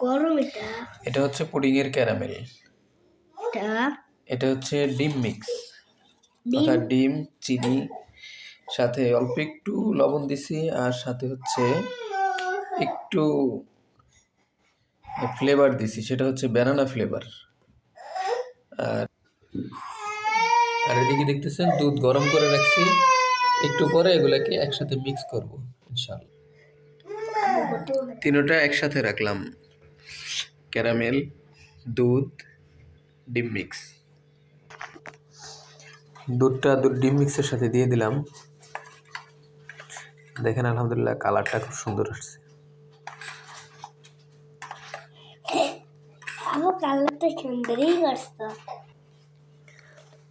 গরম এটা হচ্ছে পুডিং এর ক্যারামেল। এটা হচ্ছে ডিম মিক্স, অর্থাৎ ডিম, চিনি, সাথে অল্প একটু লবণ দিছি, আর সাথে হচ্ছে একটু ফ্লেভার দিছি, সেটা হচ্ছে ব্যানানা ফ্লেভার। আর এদিকে দেখতেছেন দুধ গরম করে রাখছি, একটু পরে এগুলাকে একসাথে মিক্স করব ইনশাআল্লাহ। তিনটা একসাথে রাখলাম, ক্যারামেল, দুধ, ডিম মিক্স। দুধ ডিম মিক্সের সাথে দিয়ে দিলাম। দেখেন আলহামদুলিল্লাহ কালারটা খুব সুন্দর আসছে।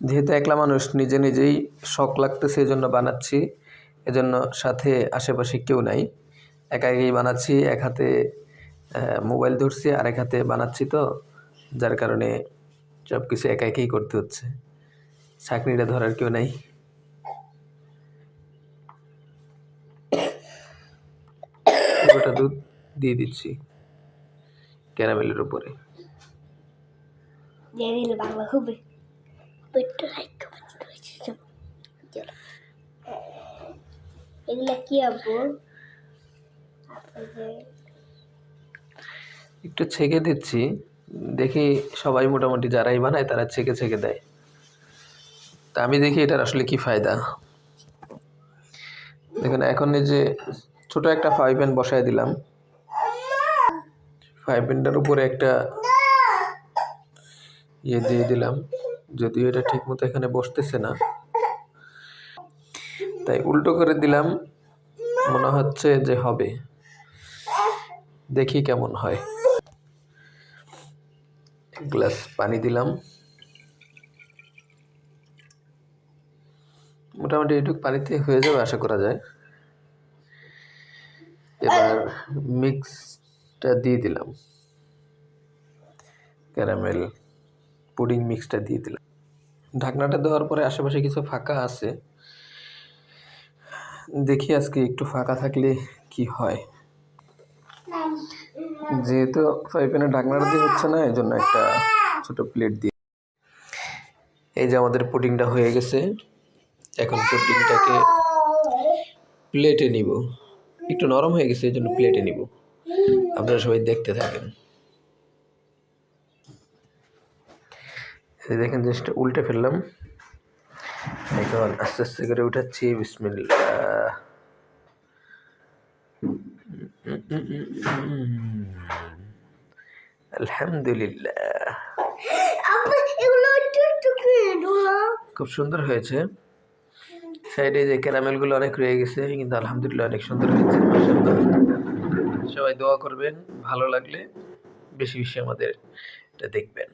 যেহেতু একলা মানুষ, নিজেই শখ লাগতেছে, এজন্য বানাচ্ছি। এজন্য সাথে আশেপাশে কেউ নাই, একাই বানাচ্ছি। এক হাতে মোবাইল ধরছি, আর এক হাতে বানাচ্ছি, তো যার কারণে সব কিছু একাই করতে হচ্ছে, চাকরিটা ধরার কেউ নাই। পুরোটা দুধ দিয়ে দিচ্ছি ক্যারামেলের উপরে। একটু ছেঁকে দিচ্ছি, দেখি সবাই মোটামুটি যারাই বানায় তারা ছেঁকে দেয়, তা আমি দেখি এটার আসলে কি ফায়দা। দেখুন এখন এই যে ছোট একটা ফ্রাই প্যান বসায় দিলাম, ফ্রাই প্যানটার উপরে একটা দিয়ে দিলাম, যদিও এটা ঠিক মতো এখানে বসতেছে না, তাই উল্টো করে দিলাম। মনে হচ্ছে যে হবে, দেখি কেমন হয়। এক গ্লাস পানি দিলাম, মোটামুটি এইটুকু পানিতে হয়ে যাবে আশা করা যায়। এবার মিক্সটা দিয়ে দিলাম, ক্যারামেল পুডিং মিক্সটা দিয়ে দিলাম। ঢাকনাটা দেওয়ার পরে আশেপাশে কিছু ফাঁকা আছে, দেখি আজকে একটু ফাঁকা থাকলে কি হয়। যেহেতু ফ্রাই প্যানের ঢাকনাটা দিয়ে হচ্ছে না, এই জন্য একটা ছোট প্লেট দিয়ে। এই যে আমাদের পুডিংটা হয়ে গেছে, এখন পুডিংটাকে প্লেটে নিব। একটু নরম হয়ে গেছে, এই জন্য প্লেটে নিব। আপনারা সবাই দেখতে থাকেন। এই দেখেন জিনিসটা উল্টে ফেললাম, এখন আস্তে আস্তে করে উঠাচ্ছি। বিসমিল্লাহ। আলহামদুলিল্লাহ, খুব সুন্দর হয়েছে। সাইডে যে ক্যারামেলগুলো অনেক রয়ে গেছে, কিন্তু আলহামদুলিল্লাহ অনেক সুন্দর হয়েছে। সবাই দোয়া করবেন, ভালো লাগলে বেশি আমাদের এটা দেখবেন।